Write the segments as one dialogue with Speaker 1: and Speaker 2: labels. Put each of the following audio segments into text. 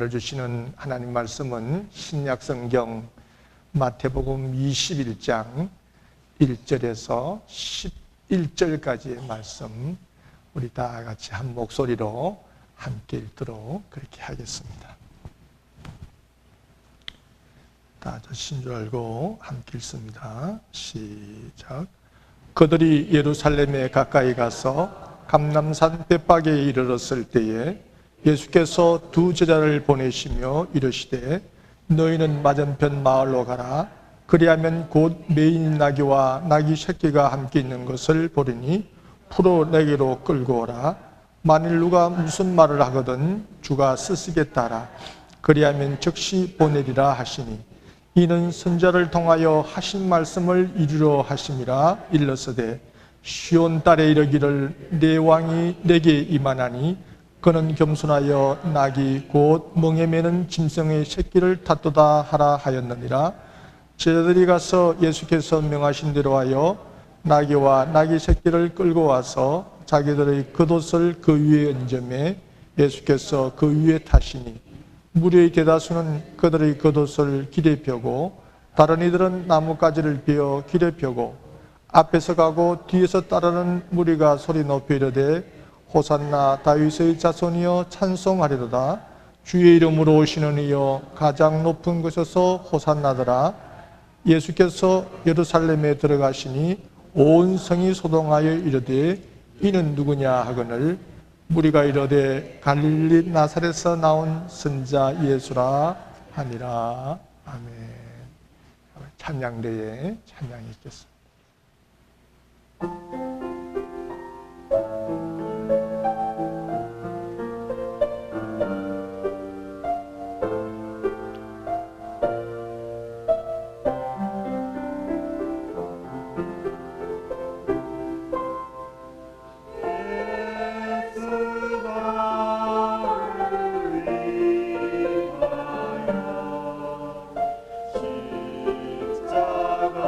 Speaker 1: 오늘 주시는 하나님 말씀은 신약성경 마태복음 21장 1절에서 11절까지의 말씀, 우리 다 같이 한 목소리로 함께 읽도록 그렇게 하겠습니다. 다 저신 줄 알고 함께 읽습니다. 시작. 그들이 예루살렘에 가까이 가서 감람산 벳박에 이르렀을 때에 예수께서 두 제자를 보내시며 이르시되 너희는 맞은편 마을로 가라. 그리하면 곧 매인 나귀와 나귀 새끼가 함께 있는 것을 보리니 풀어 내게로 끌고 오라. 만일 누가 무슨 말을 하거든 주가 쓰시겠다라. 그리하면 즉시 보내리라 하시니 이는 선지자를 통하여 하신 말씀을 이루려 하심이라. 일러서되 시온 딸에 이르기를 내 왕이 내게 임하나니 그는 겸손하여 나귀 곧 멍에 매는 짐승의 새끼를 탔도다 하라 하였느니라. 제자들이 가서 예수께서 명하신 대로 하여 나귀와 나귀 새끼를 끌고 와서 자기들의 겉옷을 그 위에 얹음에 예수께서 그 위에 타시니 무리의 대다수는 그들의 겉옷을 길에 펴고 다른 이들은 나뭇가지를 베어 길에 펴고 앞에서 가고 뒤에서 따르는 무리가 소리 높여 이르되 호산나 다윗의 자손이여 찬송하리로다. 주의 이름으로 오시는 이여 가장 높은 곳에서 호산나더라. 예수께서 예루살렘에 들어가시니 온 성이 소동하여 이르되 이는 누구냐 하거늘 무리가 이르되 갈릴리 나사렛에서 나온 선지자 예수라 하니라. 아멘. 찬양대에 찬양이 있겠습니다.
Speaker 2: 십자가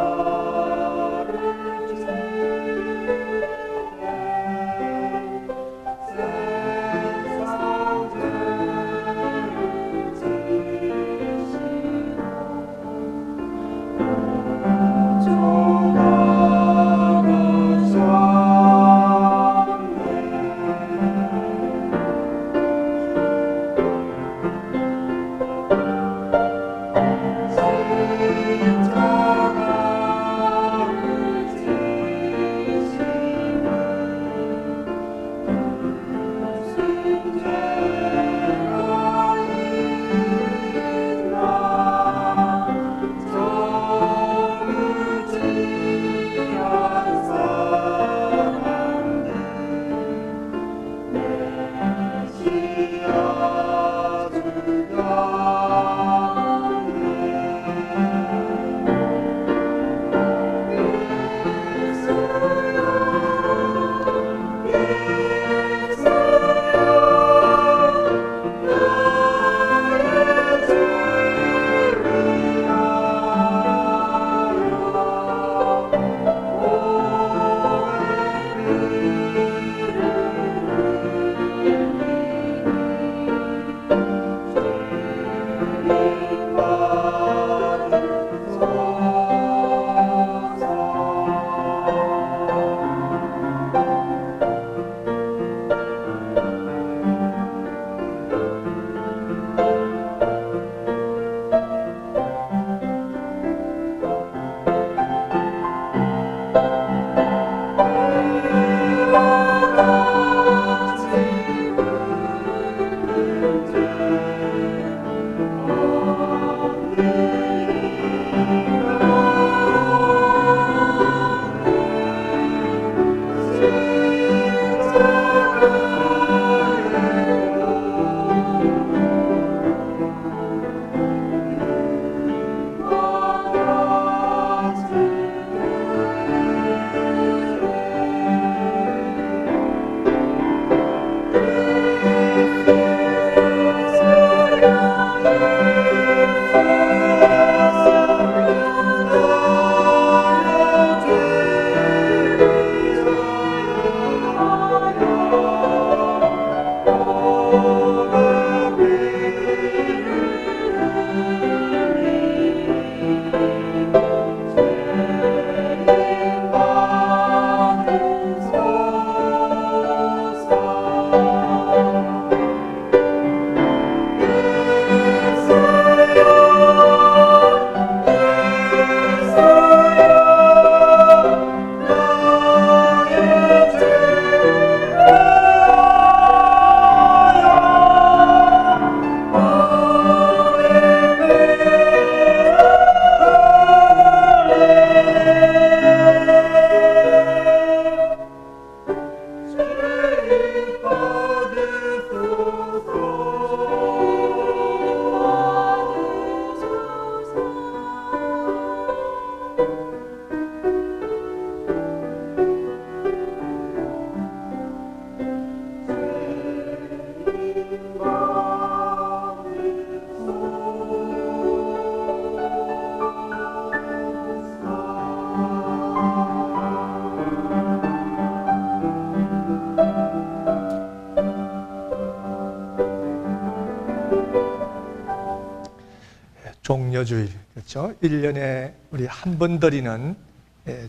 Speaker 1: 종려주일, 그렇죠? 1년에 우리 한 번 드리는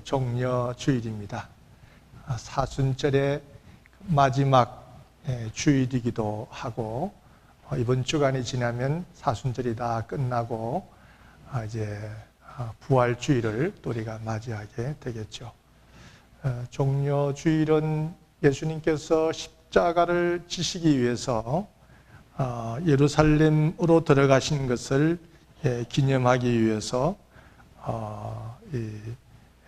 Speaker 1: 종려주일입니다. 사순절의 마지막 주일이기도 하고, 이번 주간이 지나면 사순절이 다 끝나고 이제 부활주일을 또 우리가 맞이하게 되겠죠. 종려주일은 예수님께서 십자가를 지시기 위해서 예루살렘으로 들어가신 것을 기념하기 위해서 이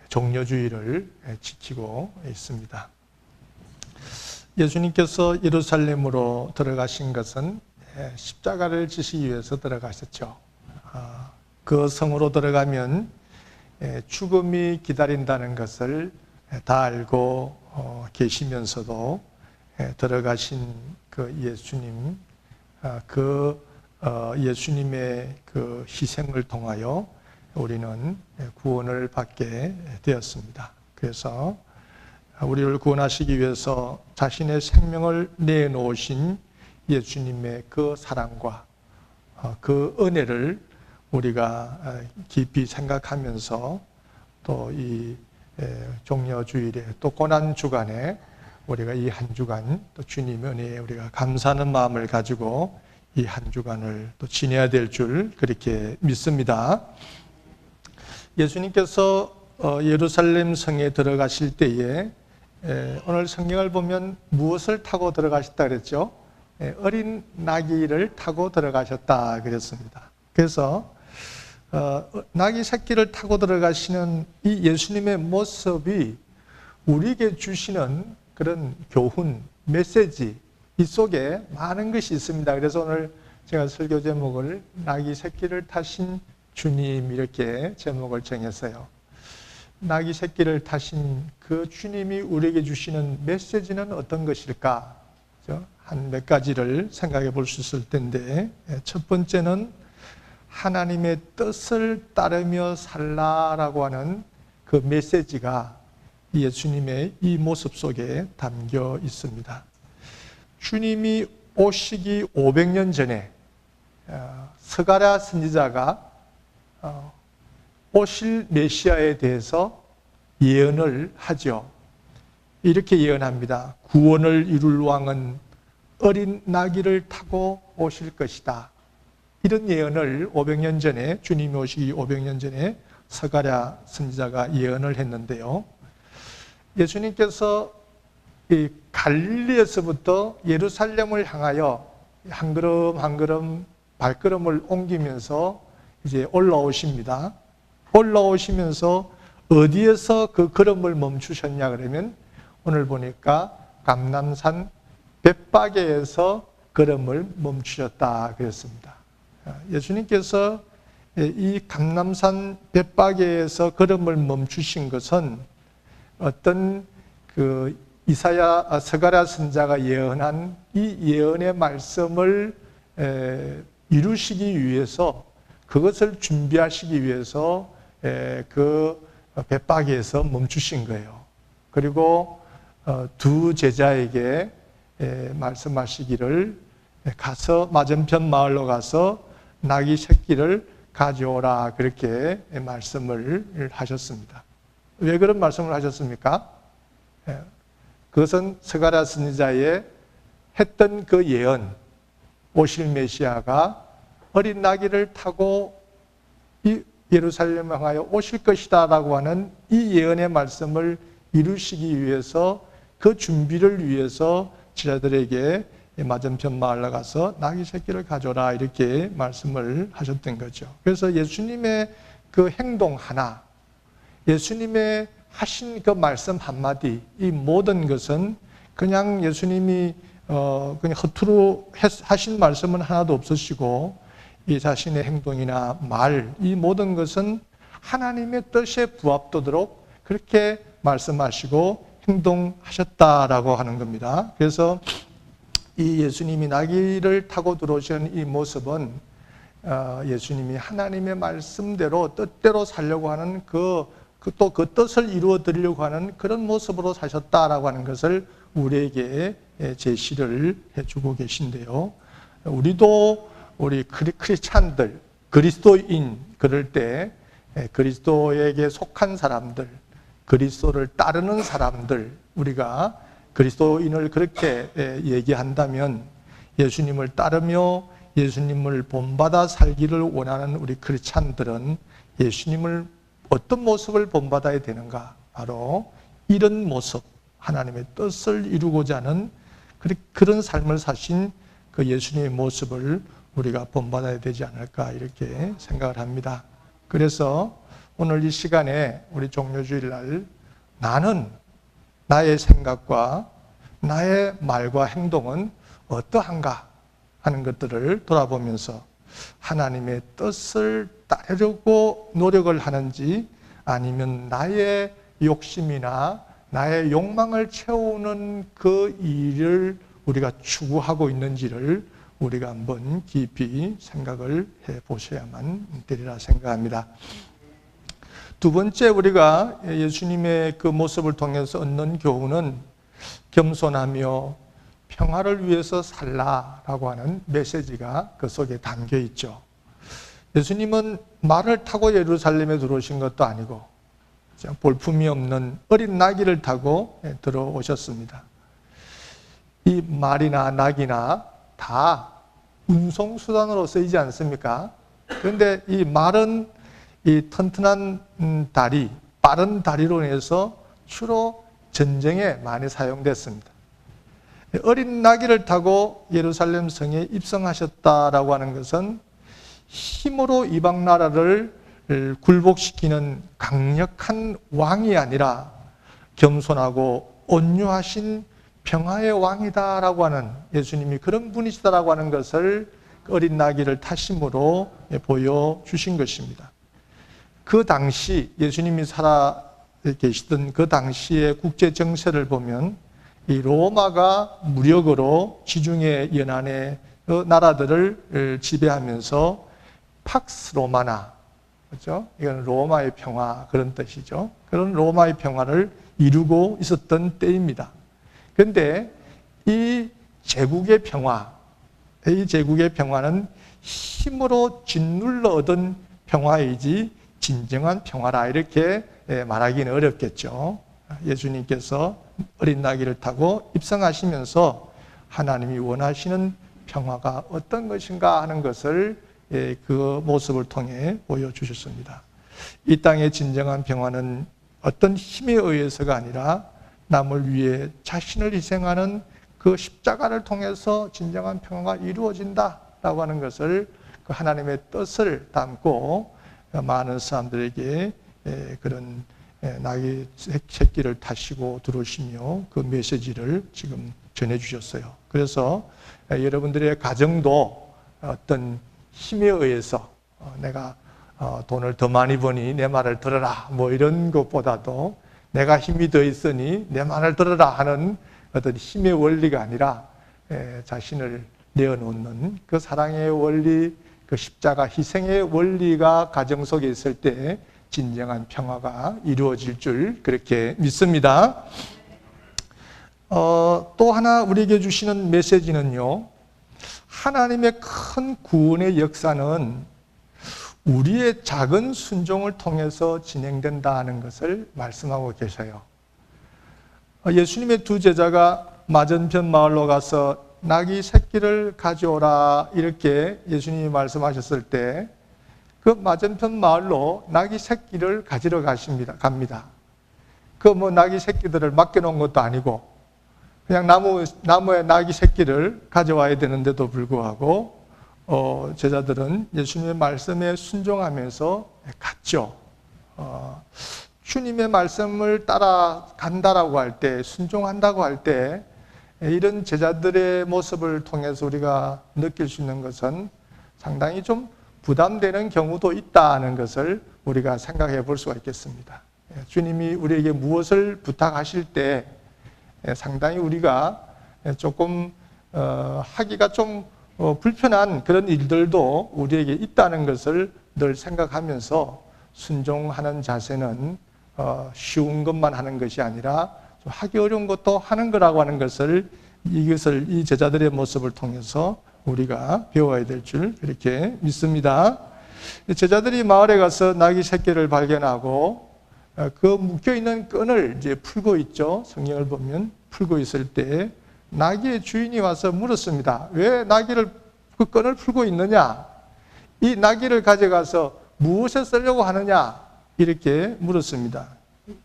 Speaker 1: 종려주일을 지키고 있습니다. 예수님께서 예루살렘으로 들어가신 것은 십자가를 지시기 위해서 들어가셨죠. 그 성으로 들어가면 죽음이 기다린다는 것을 다 알고 계시면서도 들어가신 그 예수님, 예수님의 그 희생을 통하여 우리는 구원을 받게 되었습니다. 그래서 우리를 구원하시기 위해서 자신의 생명을 내놓으신 예수님의 그 사랑과 그 은혜를 우리가 깊이 생각하면서 또 이 종려주일에 또 고난주간에 우리가 이 한 주간 또 주님의 은혜에 우리가 감사하는 마음을 가지고 이 한 주간을 또 지내야 될 줄 그렇게 믿습니다. 예수님께서 예루살렘 성에 들어가실 때에 오늘 성경을 보면 무엇을 타고 들어가셨다 그랬죠? 어린 나귀를 타고 들어가셨다 그랬습니다. 그래서 나귀 새끼를 타고 들어가시는 이 예수님의 모습이 우리에게 주시는 그런 교훈, 메시지 이 속에 많은 것이 있습니다. 그래서 오늘 제가 설교 제목을 나귀 새끼를 타신 주님 이렇게 제목을 정했어요. 나귀 새끼를 타신 그 주님이 우리에게 주시는 메시지는 어떤 것일까? 한 몇 가지를 생각해 볼 수 있을 텐데, 첫 번째는 하나님의 뜻을 따르며 살라라고 하는 그 메시지가 예수님의 이 모습 속에 담겨 있습니다. 주님이 오시기 500년 전에 스가랴 선지자가 오실 메시아에 대해서 예언을 하죠. 이렇게 예언합니다. 구원을 이룰 왕은 어린 나귀를 타고 오실 것이다. 이런 예언을 500년 전에, 주님이 오시기 500년 전에 스가랴 선지자가 예언을 했는데요. 예수님께서 이 갈릴리에서부터 예루살렘을 향하여 한 걸음 한 걸음 발걸음을 옮기면서 이제 올라오십니다. 올라오시면서 어디에서 그 걸음을 멈추셨냐 그러면 오늘 보니까 감람산 벳바게에서 걸음을 멈추셨다 그랬습니다. 예수님께서 이 감람산 벳바게에서 걸음을 멈추신 것은 어떤 그 이사야 스가랴 선지자가 예언한 이 예언의 말씀을 이루시기 위해서, 그것을 준비하시기 위해서 그 벳바게에서 멈추신 거예요. 그리고 두 제자에게 말씀하시기를 가서 맞은편 마을로 가서 나귀 새끼를 가져오라 그렇게 말씀을 하셨습니다. 왜 그런 말씀을 하셨습니까? 그것은 스가랴 선지자의 했던 그 예언, 오실 메시아가 어린 나귀를 타고 이 예루살렘을 향하여 오실 것이다 라고 하는 이 예언의 말씀을 이루시기 위해서, 그 준비를 위해서 제자들에게 맞은편 마을로 가서 나귀 새끼를 가져라 이렇게 말씀을 하셨던 거죠. 그래서 예수님의 그 행동 하나, 예수님의 하신 그 말씀 한마디, 이 모든 것은 그냥 예수님이 그냥 허투루 하신 말씀은 하나도 없으시고, 이 자신의 행동이나 말, 이 모든 것은 하나님의 뜻에 부합되도록 그렇게 말씀하시고 행동하셨다라고 하는 겁니다. 그래서 이 예수님이 나귀를 타고 들어오신 이 모습은 예수님이 하나님의 말씀대로 뜻대로 살려고 하는 또 그 뜻을 이루어 드리려고 하는 그런 모습으로 사셨다라고 하는 것을 우리에게 제시를 해주고 계신데요. 우리도 우리 크리스찬들, 그리스도인 그럴 때 그리스도에게 속한 사람들, 그리스도를 따르는 사람들, 우리가 그리스도인을 그렇게 얘기한다면 예수님을 따르며 예수님을 본받아 살기를 원하는 우리 크리스찬들은 예수님을 어떤 모습을 본받아야 되는가? 바로 이런 모습, 하나님의 뜻을 이루고자 하는 그런 삶을 사신 그 예수님의 모습을 우리가 본받아야 되지 않을까 이렇게 생각을 합니다. 그래서 오늘 이 시간에 우리 종료주일날 나는 나의 생각과 나의 말과 행동은 어떠한가 하는 것들을 돌아보면서 하나님의 뜻을 따르려고 노력을 하는지 아니면 나의 욕심이나 나의 욕망을 채우는 그 일을 우리가 추구하고 있는지를 우리가 한번 깊이 생각을 해 보셔야만 되리라 생각합니다. 두 번째, 우리가 예수님의 그 모습을 통해서 얻는 교훈은 겸손하며 평화를 위해서 살라라고 하는 메시지가 그 속에 담겨 있죠. 예수님은 말을 타고 예루살렘에 들어오신 것도 아니고 볼품이 없는 어린 나귀를 타고 들어오셨습니다. 이 말이나 나귀나 다 운송수단으로 쓰이지 않습니까? 그런데 이 말은 이 튼튼한 다리, 빠른 다리로 인해서 주로 전쟁에 많이 사용됐습니다. 어린 나귀를 타고 예루살렘 성에 입성하셨다라고 하는 것은 힘으로 이방 나라를 굴복시키는 강력한 왕이 아니라 겸손하고 온유하신 평화의 왕이다라고 하는, 예수님이 그런 분이시다라고 하는 것을 어린 나귀를 타심으로 보여주신 것입니다. 그 당시 예수님이 살아 계시던 그 당시의 국제 정세를 보면 이 로마가 무력으로 지중해 연안의 나라들을 지배하면서 팍스 로마나, 그렇죠? 이건 로마의 평화 그런 뜻이죠. 그런 로마의 평화를 이루고 있었던 때입니다. 그런데 이 제국의 평화, 이 제국의 평화는 힘으로 짓눌러 얻은 평화이지 진정한 평화라 이렇게 말하기는 어렵겠죠. 예수님께서 어린 나귀를 타고 입성하시면서 하나님이 원하시는 평화가 어떤 것인가 하는 것을 그 모습을 통해 보여주셨습니다. 이 땅의 진정한 평화는 어떤 힘에 의해서가 아니라 남을 위해 자신을 희생하는 그 십자가를 통해서 진정한 평화가 이루어진다라고 하는 것을, 그 하나님의 뜻을 담고 많은 사람들에게 그런 나귀 새끼를 타시고 들어오시며 그 메시지를 지금 전해주셨어요. 그래서 여러분들의 가정도 어떤 힘에 의해서 내가 돈을 더 많이 버니 내 말을 들어라 뭐 이런 것보다도 내가 힘이 더 있으니 내 말을 들어라 하는 어떤 힘의 원리가 아니라 자신을 내어놓는 그 사랑의 원리, 그 십자가 희생의 원리가 가정 속에 있을 때 진정한 평화가 이루어질 줄 그렇게 믿습니다. 또 하나 우리에게 주시는 메시지는요, 하나님의 큰 구원의 역사는 우리의 작은 순종을 통해서 진행된다는 것을 말씀하고 계셔요. 예수님의 두 제자가 맞은편 마을로 가서 나귀 새끼를 가져오라 이렇게 예수님이 말씀하셨을 때 그 맞은편 마을로 나귀 새끼를 가지러 갑니다. 그 뭐 나귀 새끼들을 맡겨놓은 것도 아니고 그냥 나무에 나귀 새끼를 가져와야 되는데도 불구하고 제자들은 예수님의 말씀에 순종하면서 갔죠. 주님의 말씀을 따라간다라고 할 때, 순종한다고 할 때 이런 제자들의 모습을 통해서 우리가 느낄 수 있는 것은 상당히 좀 부담되는 경우도 있다는 것을 우리가 생각해 볼 수가 있겠습니다. 주님이 우리에게 무엇을 부탁하실 때 상당히 우리가 조금 하기가 좀 불편한 그런 일들도 우리에게 있다는 것을 늘 생각하면서 순종하는 자세는 쉬운 것만 하는 것이 아니라 좀 하기 어려운 것도 하는 거라고 하는 것을, 이것을 이 제자들의 모습을 통해서 우리가 배워야 될 줄 그렇게 믿습니다. 제자들이 마을에 가서 나귀 새끼를 발견하고 그 묶여있는 끈을 이제 풀고 있죠. 성경을 보면 풀고 있을 때 나귀의 주인이 와서 물었습니다. 왜 나귀를 그 끈을 풀고 있느냐? 이 나귀를 가져가서 무엇에 쓰려고 하느냐? 이렇게 물었습니다.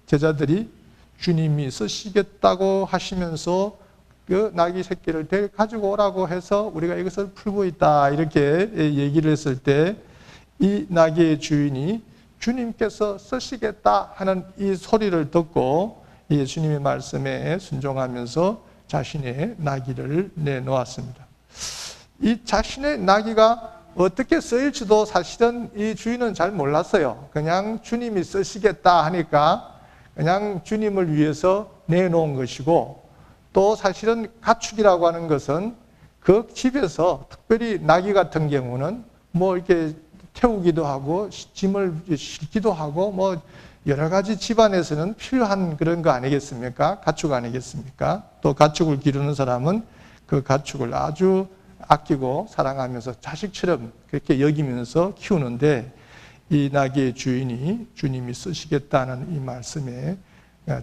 Speaker 1: 제자들이 주님이 쓰시겠다고 하시면서 그 나귀 새끼를 가지고 오라고 해서 우리가 이것을 풀고 있다 이렇게 얘기를 했을 때 이 나귀의 주인이 주님께서 쓰시겠다 하는 이 소리를 듣고 예수님의 말씀에 순종하면서 자신의 나귀를 내놓았습니다. 이 자신의 나귀가 어떻게 쓰일지도 사실은 이 주인은 잘 몰랐어요. 그냥 주님이 쓰시겠다 하니까 그냥 주님을 위해서 내놓은 것이고, 또 사실은 가축이라고 하는 것은 그 집에서 특별히 나귀 같은 경우는 뭐 이렇게 태우기도 하고 짐을 싣기도 하고 뭐 여러 가지 집안에서는 필요한 그런 거 아니겠습니까? 가축 아니겠습니까? 또 가축을 기르는 사람은 그 가축을 아주 아끼고 사랑하면서 자식처럼 그렇게 여기면서 키우는데, 이 나귀의 주인이 주님이 쓰시겠다는 이 말씀에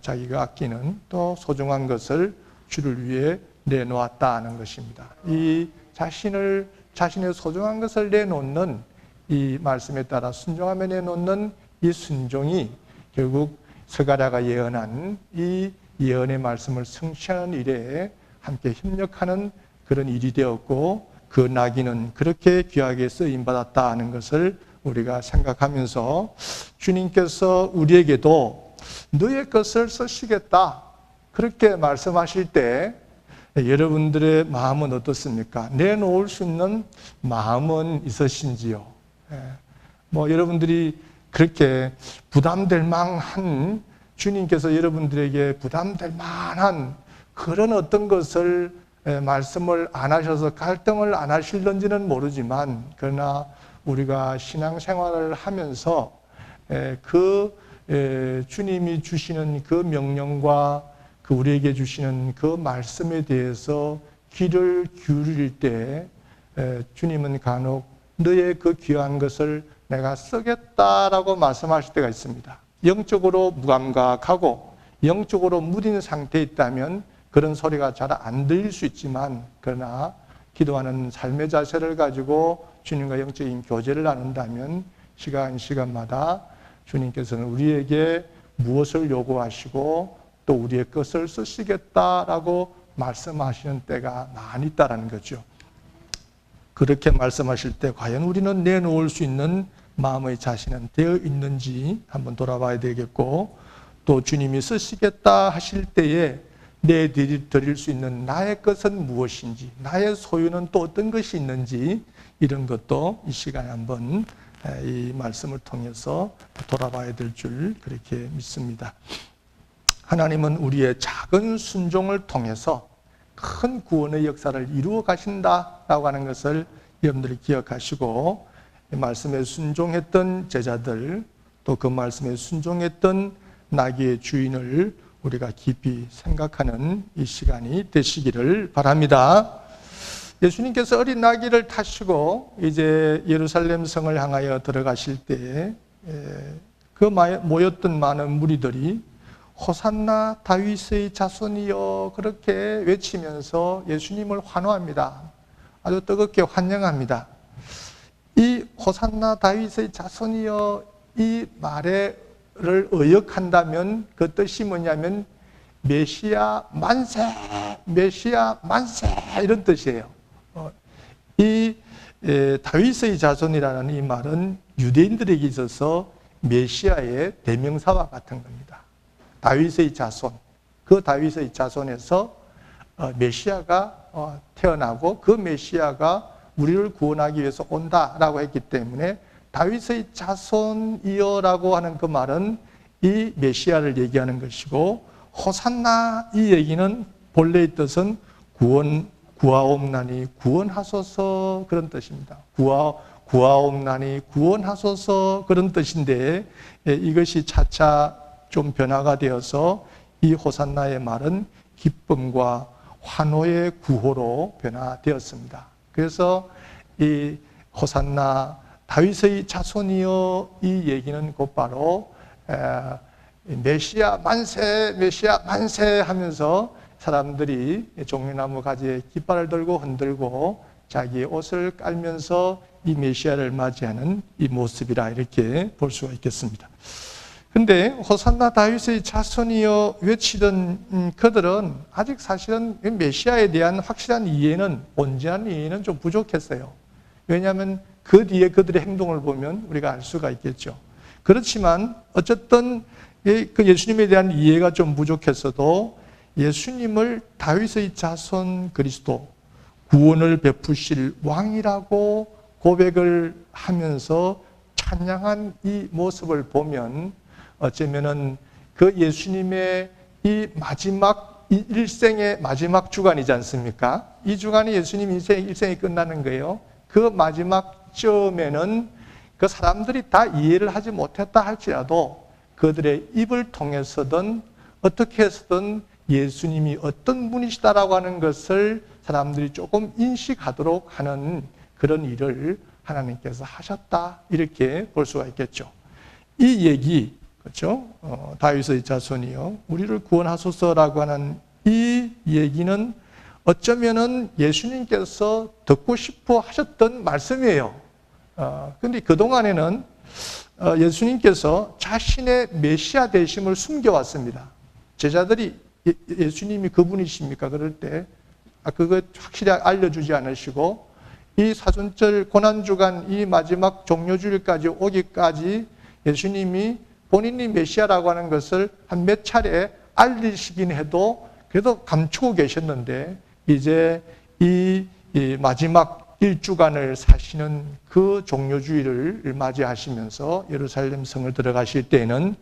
Speaker 1: 자기가 아끼는 또 소중한 것을 주를 위해 내놓았다는 것입니다. 이 자신의 소중한 것을 내놓는 이 말씀에 따라 순종하며 내놓는 이 순종이 결국 스가랴가 예언한 이 예언의 말씀을 성취하는 일에 함께 협력하는 그런 일이 되었고, 그 나귀는 그렇게 귀하게 쓰임받았다 하는 것을 우리가 생각하면서 주님께서 우리에게도 너의 것을 쓰시겠다 그렇게 말씀하실 때 여러분들의 마음은 어떻습니까? 내놓을 수 있는 마음은 있으신지요? 뭐 여러분들이 그렇게 부담될 만한, 주님께서 여러분들에게 부담될 만한 그런 어떤 것을 말씀을 안 하셔서 갈등을 안 하실는지는 모르지만, 그러나 우리가 신앙생활을 하면서 그 주님이 주시는 그 명령과 그 우리에게 주시는 그 말씀에 대해서 귀를 기울일 때 주님은 간혹 너의 그 귀한 것을 내가 쓰겠다라고 말씀하실 때가 있습니다. 영적으로 무감각하고 영적으로 무딘 상태에 있다면 그런 소리가 잘 안 들릴 수 있지만, 그러나 기도하는 삶의 자세를 가지고 주님과 영적인 교제를 나눈다면 시간마다 주님께서는 우리에게 무엇을 요구하시고 또 우리의 것을 쓰시겠다라고 말씀하시는 때가 많이 있다는 거죠. 그렇게 말씀하실 때 과연 우리는 내놓을 수 있는 마음의 자신은 되어 있는지 한번 돌아봐야 되겠고, 또 주님이 쓰시겠다 하실 때에 내드릴 수 있는 나의 것은 무엇인지, 나의 소유는 또 어떤 것이 있는지, 이런 것도 이 시간에 한번 이 말씀을 통해서 돌아봐야 될 줄 그렇게 믿습니다. 하나님은 우리의 작은 순종을 통해서 큰 구원의 역사를 이루어 가신다라고 하는 것을 여러분들이 기억하시고, 이 말씀에 순종했던 제자들, 또 그 말씀에 순종했던 나귀의 주인을 우리가 깊이 생각하는 이 시간이 되시기를 바랍니다. 예수님께서 어린 나귀를 타시고 이제 예루살렘 성을 향하여 들어가실 때에 그 모였던 많은 무리들이 호산나 다윗의 자손이여 그렇게 외치면서 예수님을 환호합니다. 아주 뜨겁게 환영합니다. 이 호산나 다윗의 자손이여 이 말을 의역한다면 그 뜻이 뭐냐면 메시아 만세, 메시아 만세 이런 뜻이에요. 이 다윗의 자손이라는 이 말은 유대인들에게 있어서 메시아의 대명사와 같은 겁니다. 다윗의 자손, 그 다윗의 자손에서 메시아가 태어나고 그 메시아가 우리를 구원하기 위해서 온다라고 했기 때문에 다윗의 자손이여라고 하는 그 말은 이 메시아를 얘기하는 것이고, 호산나 이 얘기는 본래의 뜻은 구하옵나니 구원하소서 그런 뜻입니다. 구하옵나니 구원하소서 그런 뜻인데, 이것이 차차 좀 변화가 되어서 이 호산나의 말은 기쁨과 환호의 구호로 변화되었습니다. 그래서 이 호산나 다윗의 자손이여, 이 얘기는 곧바로 메시아 만세, 메시아 만세 하면서 사람들이 종려나무 가지에 깃발을 들고 흔들고 자기의 옷을 깔면서 이 메시아를 맞이하는 이 모습이라 이렇게 볼 수가 있겠습니다. 근데 호산나 다윗의 자손이여 외치던 그들은 아직 사실은 메시아에 대한 확실한 이해는, 온전한 이해는 좀 부족했어요. 왜냐하면 그 뒤에 그들의 행동을 보면 우리가 알 수가 있겠죠. 그렇지만 어쨌든 그 예수님에 대한 이해가 좀 부족했어도 예수님을 다윗의 자손 그리스도, 구원을 베푸실 왕이라고 고백을 하면서 찬양한 이 모습을 보면 어쩌면은 그 예수님의 이 마지막 일생의 마지막 주간이지 않습니까? 이 주간이 예수님 일생이 끝나는 거예요. 그 마지막 쯤에는 그 사람들이 다 이해를 하지 못했다 할지라도 그들의 입을 통해서든 어떻게 해서든 예수님이 어떤 분이시다라고 하는 것을 사람들이 조금 인식하도록 하는 그런 일을 하나님께서 하셨다, 이렇게 볼 수가 있겠죠. 이 얘기, 그렇죠? 다윗의 자손이요, 우리를 구원하소서라고 하는 이 얘기는 어쩌면은 예수님께서 듣고 싶어 하셨던 말씀이에요. 근데 그동안에는 예수님께서 자신의 메시아 되심을 숨겨왔습니다. 제자들이 예수님이 그분이십니까? 그럴 때 그거 확실히 알려주지 않으시고 이 사순절 고난주간 이 마지막 종료주일까지 오기까지 예수님이 본인이 메시아라고 하는 것을 한 몇 차례 알리시긴 해도 그래도 감추고 계셨는데 이제 이 마지막 일주간을 사시는 그 종료주일을 맞이하시면서 예루살렘 성을 들어가실 때에는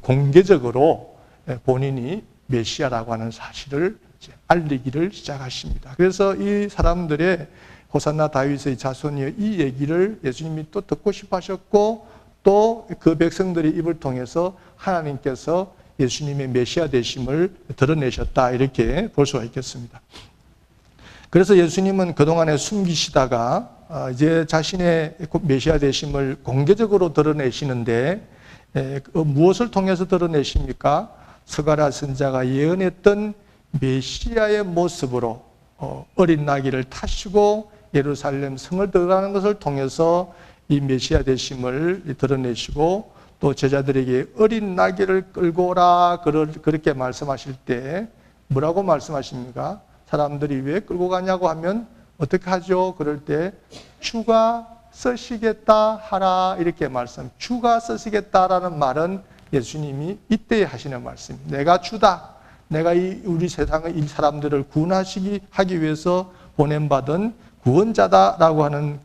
Speaker 1: 공개적으로 본인이 메시아라고 하는 사실을 알리기를 시작하십니다. 그래서 이 사람들의 호산나 다윗의 자손이여, 이 얘기를 예수님이 또 듣고 싶어 하셨고 또 그 백성들의 입을 통해서 하나님께서 예수님의 메시아 되심을 드러내셨다, 이렇게 볼 수가 있겠습니다. 그래서 예수님은 그동안에 숨기시다가 이제 자신의 메시아 되심을 공개적으로 드러내시는데 무엇을 통해서 드러내십니까? 스가랴 선지자가 예언했던 메시아의 모습으로 어린 나귀를 타시고 예루살렘 성을 들어가는 것을 통해서 이 메시아 되심을 드러내시고 또 제자들에게 어린 나귀를 끌고 오라 그렇게 말씀하실 때 뭐라고 말씀하십니까? 사람들이 왜 끌고 가냐고 하면 어떻게 하죠? 그럴 때 주가 쓰시겠다 하라, 이렇게 말씀. 주가 쓰시겠다라는 말은 예수님이 이때 하시는 말씀입니다. 내가 주다. 내가 우리 세상의 이 사람들을 구원하기 위해서 보냄받은 구원자다라고 하는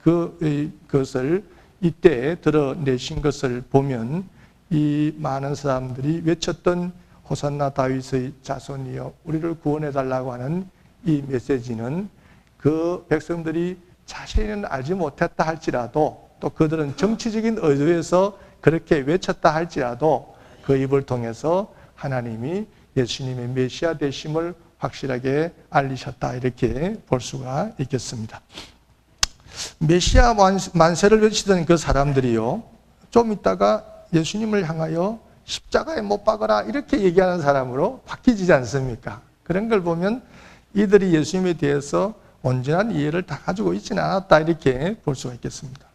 Speaker 1: 그것을 이때 드러내신 것을 보면 이 많은 사람들이 외쳤던 호산나 다윗의 자손이여 우리를 구원해달라고 하는 이 메시지는 그 백성들이 자신은 알지 못했다 할지라도 또 그들은 정치적인 의도에서 그렇게 외쳤다 할지라도 그 입을 통해서 하나님이 예수님의 메시아 되심을 확실하게 알리셨다, 이렇게 볼 수가 있겠습니다. 메시아 만세를 외치던 그 사람들이요, 좀 있다가 예수님을 향하여 십자가에 못 박아라 이렇게 얘기하는 사람으로 바뀌지 않습니까? 그런 걸 보면 이들이 예수님에 대해서 온전한 이해를 다 가지고 있지는 않았다, 이렇게 볼 수가 있겠습니다.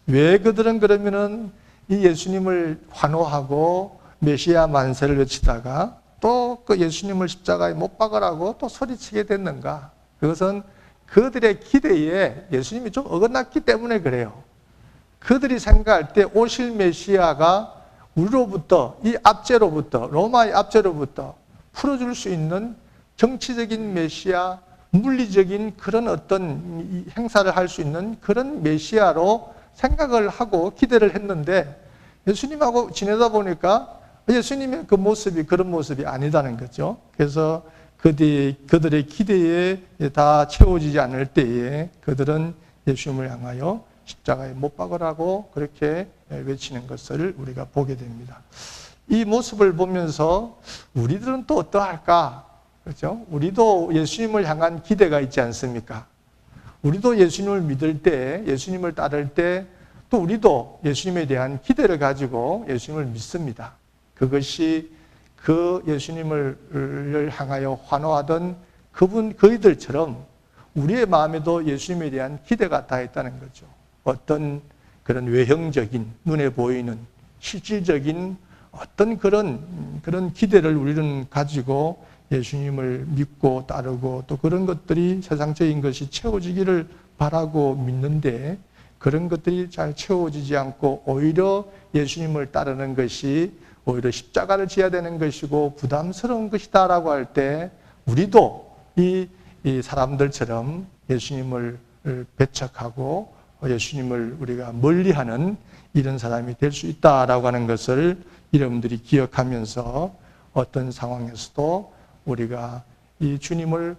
Speaker 1: 왜 그들은 그러면은 이 예수님을 환호하고 메시아 만세를 외치다가 또 그 예수님을 십자가에 못 박으라고 또 소리치게 됐는가? 그것은 그들의 기대에 예수님이 좀 어긋났기 때문에 그래요. 그들이 생각할 때 오실 메시아가 우리로부터, 이 압제로부터, 로마의 압제로부터 풀어줄 수 있는 정치적인 메시아, 물리적인 그런 어떤 행사를 할 수 있는 그런 메시아로 생각을 하고 기대를 했는데 예수님하고 지내다 보니까 예수님의 그 모습이 그런 모습이 아니다는 거죠. 그래서 그들의 기대에 다 채워지지 않을 때에 그들은 예수님을 향하여 십자가에 못 박으라고 그렇게 외치는 것을 우리가 보게 됩니다. 이 모습을 보면서 우리들은 또 어떠할까? 그렇죠? 우리도 예수님을 향한 기대가 있지 않습니까? 우리도 예수님을 믿을 때, 예수님을 따를 때 또 우리도 예수님에 대한 기대를 가지고 예수님을 믿습니다. 그것이 그 예수님을 향하여 환호하던 그이들처럼 우리의 마음에도 예수님에 대한 기대가 다 있다는 거죠. 어떤 그런 외형적인, 눈에 보이는 실질적인 어떤 그런 기대를 우리는 가지고 예수님을 믿고 따르고 또 그런 것들이 세상적인 것이 채워지기를 바라고 믿는데 그런 것들이 잘 채워지지 않고 오히려 예수님을 따르는 것이 오히려 십자가를 지어야 되는 것이고 부담스러운 것이다라고 할 때 우리도 이 사람들처럼 예수님을 배척하고 예수님을 우리가 멀리하는 이런 사람이 될 수 있다라고 하는 것을 여러분들이 기억하면서 어떤 상황에서도 우리가 이 주님을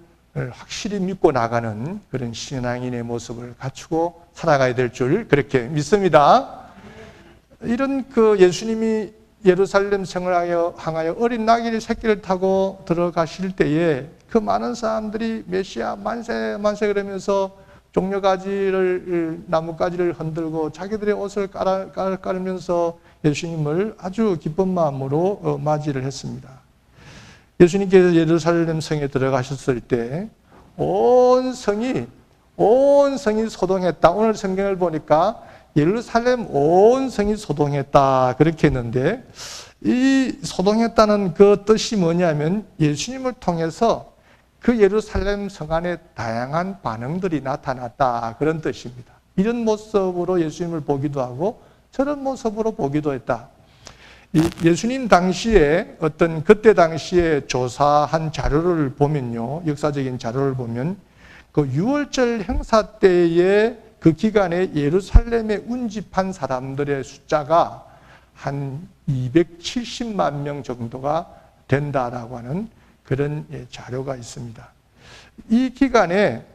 Speaker 1: 확실히 믿고 나가는 그런 신앙인의 모습을 갖추고 살아가야 될 줄 그렇게 믿습니다. 이런 예수님이 예루살렘 성을 향하여 어린 나귀 새끼를 타고 들어가실 때에 그 많은 사람들이 메시아 만세 만세 그러면서 종려가지를 나뭇가지를 흔들고 자기들의 옷을 깔으면서 예수님을 아주 기쁜 마음으로 맞이를 했습니다. 예수님께서 예루살렘 성에 들어가셨을 때 온 성이 소동했다. 오늘 성경을 보니까 예루살렘 온 성이 소동했다 그렇게 했는데 이 소동했다는 그 뜻이 뭐냐면 예수님을 통해서 그 예루살렘 성 안에 다양한 반응들이 나타났다 그런 뜻입니다. 이런 모습으로 예수님을 보기도 하고 저런 모습으로 보기도 했다. 예수님 당시에 그때 당시에 조사한 자료를 보면요, 역사적인 자료를 보면 그 유월절 행사 때에 그 기간에 예루살렘에 운집한 사람들의 숫자가 한 270만 명 정도가 된다라고 하는 그런 자료가 있습니다. 이 기간에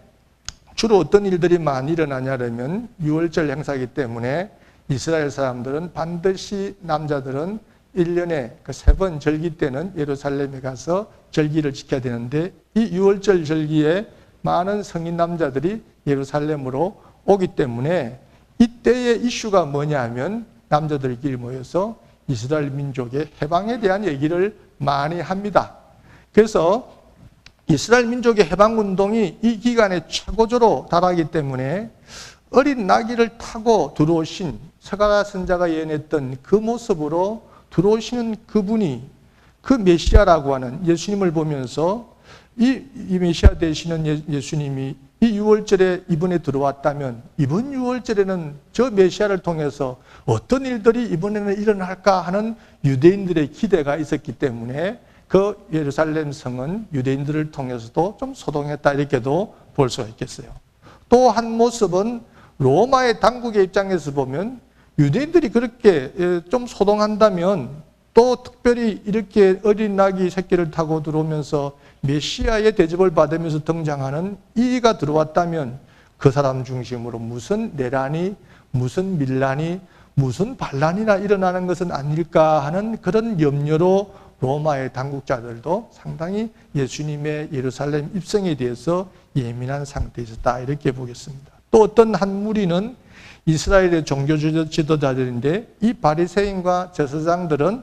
Speaker 1: 주로 어떤 일들이 많이 일어나냐면 유월절 행사이기 때문에 이스라엘 사람들은 반드시 남자들은 1년에 그 3번 절기 때는 예루살렘에 가서 절기를 지켜야 되는데 이 유월절 절기에 많은 성인 남자들이 예루살렘으로 오기 때문에 이때의 이슈가 뭐냐면 남자들끼리 모여서 이스라엘 민족의 해방에 대한 얘기를 많이 합니다. 그래서 이스라엘 민족의 해방운동이 이 기간에 최고조로 달하기 때문에 어린 나귀를 타고 들어오신 스가랴 선지자가 예언했던 그 모습으로 들어오시는 그분이 그 메시아라고 하는 예수님을 보면서 이 메시아 되시는 예수님이 이 6월절에 이번에 들어왔다면 이번 6월절에는 저 메시아를 통해서 어떤 일들이 이번에는 일어날까 하는 유대인들의 기대가 있었기 때문에 그 예루살렘 성은 유대인들을 통해서도 좀 소동했다 이렇게도 볼 수가 있겠어요. 또 한 모습은 로마의 당국의 입장에서 보면 유대인들이 그렇게 좀 소동한다면 또 특별히 이렇게 어린 나귀 새끼를 타고 들어오면서 메시아의 대접을 받으면서 등장하는 이가 들어왔다면 그 사람 중심으로 무슨 내란이, 무슨 밀란이, 무슨 반란이나 일어나는 것은 아닐까 하는 그런 염려로 로마의 당국자들도 상당히 예수님의 예루살렘 입성에 대해서 예민한 상태에 있었다 이렇게 보겠습니다. 또 어떤 한 무리는 이스라엘의 종교 지도자들인데 이 바리새인과 제사장들은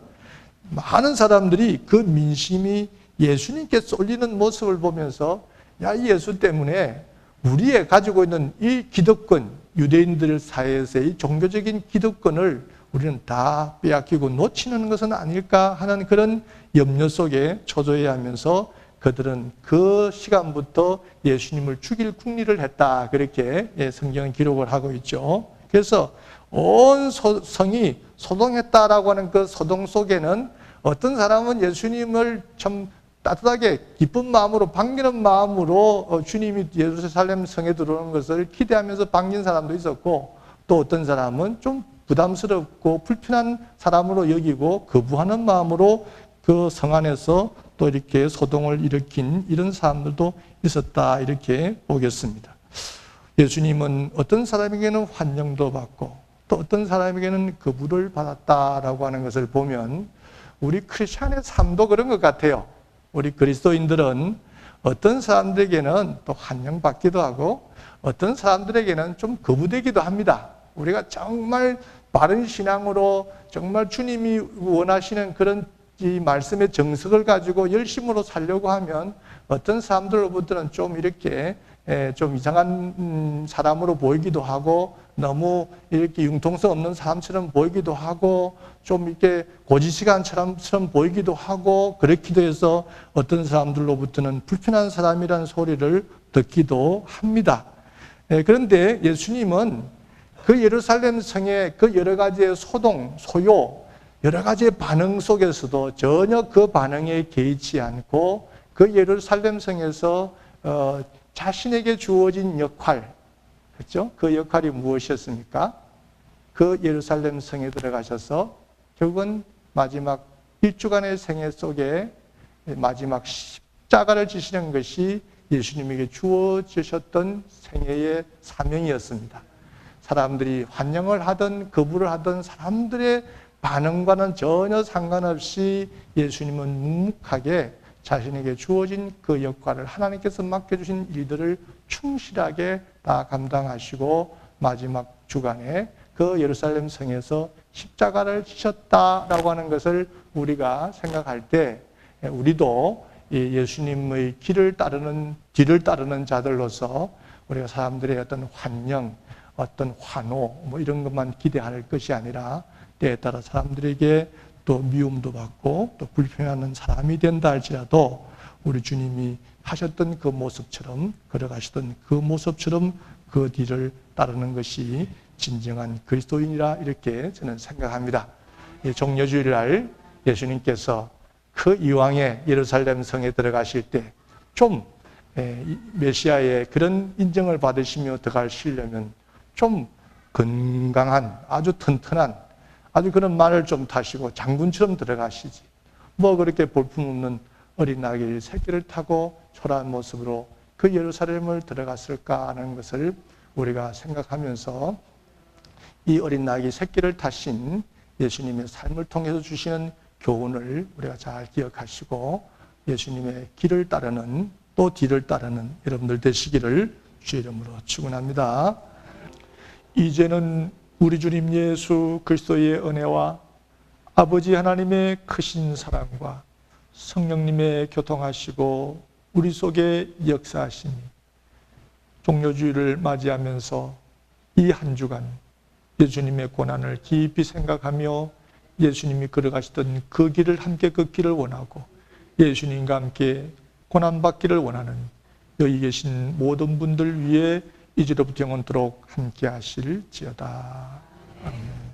Speaker 1: 많은 사람들이 그 민심이 예수님께 쏠리는 모습을 보면서 야, 이 예수 때문에 우리의 가지고 있는 이 기득권, 유대인들 사이에서의 이 종교적인 기득권을 우리는 다 빼앗기고 놓치는 것은 아닐까 하는 그런 염려 속에 초조해야 하면서 그들은 그 시간부터 예수님을 죽일 궁리를 했다. 그렇게 성경은 기록을 하고 있죠. 그래서 온 성이 소동했다라고 하는 그 소동 속에는 어떤 사람은 예수님을 참 따뜻하게 기쁜 마음으로 반기는 마음으로 주님이 예루살렘 성에 들어오는 것을 기대하면서 반긴 사람도 있었고 또 어떤 사람은 좀 부담스럽고 불편한 사람으로 여기고 거부하는 마음으로 그 성 안에서 또 이렇게 소동을 일으킨 이런 사람들도 있었다 이렇게 보겠습니다. 예수님은 어떤 사람에게는 환영도 받고 또 어떤 사람에게는 거부를 받았다라고 하는 것을 보면 우리 크리스찬의 삶도 그런 것 같아요. 우리 그리스도인들은 어떤 사람들에게는 또 환영받기도 하고 어떤 사람들에게는 좀 거부되기도 합니다. 우리가 정말 바른 신앙으로 정말 주님이 원하시는 그런 이 말씀의 정석을 가지고 열심으로 살려고 하면 어떤 사람들로부터는 좀 이렇게 좀 이상한 사람으로 보이기도 하고 너무 이렇게 융통성 없는 사람처럼 보이기도 하고 좀 이렇게 고지시간처럼 보이기도 하고 그렇기도 해서 어떤 사람들로부터는 불편한 사람이라는 소리를 듣기도 합니다. 그런데 예수님은 그 예루살렘 성의 그 여러 가지의 소동, 소요, 여러 가지의 반응 속에서도 전혀 그 반응에 개의치 않고 그 예루살렘 성에서 자신에게 주어진 역할, 그렇죠? 그 역할이 무엇이었습니까? 그 예루살렘 성에 들어가셔서 결국은 마지막 일주간의 생애 속에 마지막 십자가를 지시는 것이 예수님에게 주어지셨던 생애의 사명이었습니다. 사람들이 환영을 하든 거부를 하든 사람들의 반응과는 전혀 상관없이 예수님은 묵묵하게 자신에게 주어진 그 역할을 하나님께서 맡겨주신 일들을 충실하게 다 감당하시고 마지막 주간에 그 예루살렘 성에서 십자가를 지셨다라고 하는 것을 우리가 생각할 때 우리도 예수님의 뒤를 따르는 자들로서 우리가 사람들의 어떤 환영, 어떤 환호 뭐 이런 것만 기대할 것이 아니라 때에 따라 사람들에게 또 미움도 받고 또 불평하는 사람이 된다 할지라도 우리 주님이 하셨던 그 모습처럼 걸어가시던 그 모습처럼 그 뒤를 따르는 것이 진정한 그리스도인이라 이렇게 저는 생각합니다. 종려주일날 예수님께서 그 이왕에 예루살렘 성에 들어가실 때 좀 메시아의 그런 인정을 받으시며 들어가시려면 좀 건강한 아주 튼튼한 아주 그런 말을 좀 타시고 장군처럼 들어가시지. 뭐 그렇게 볼품없는 어린 아기 새끼를 타고 초라한 모습으로 그 예루살렘을 들어갔을까 하는 것을 우리가 생각하면서 이 어린 아기 새끼를 타신 예수님의 삶을 통해서 주시는 교훈을 우리가 잘 기억하시고 예수님의 길을 따르는 또 뒤를 따르는 여러분들 되시기를 주의 이름으로 축원합니다. 이제는 우리 주님 예수 그리스도의 은혜와 아버지 하나님의 크신 사랑과 성령님의 교통하시고 우리 속에 역사하심이 종료주일을 맞이하면서 이 한 주간 예수님의 고난을 깊이 생각하며 예수님이 걸어가시던 그 길을 함께 걷기를 원하고 예수님과 함께 고난받기를 원하는 여기 계신 모든 분들 위해 이제로부터 영원토록 함께 하실지어다. 아멘.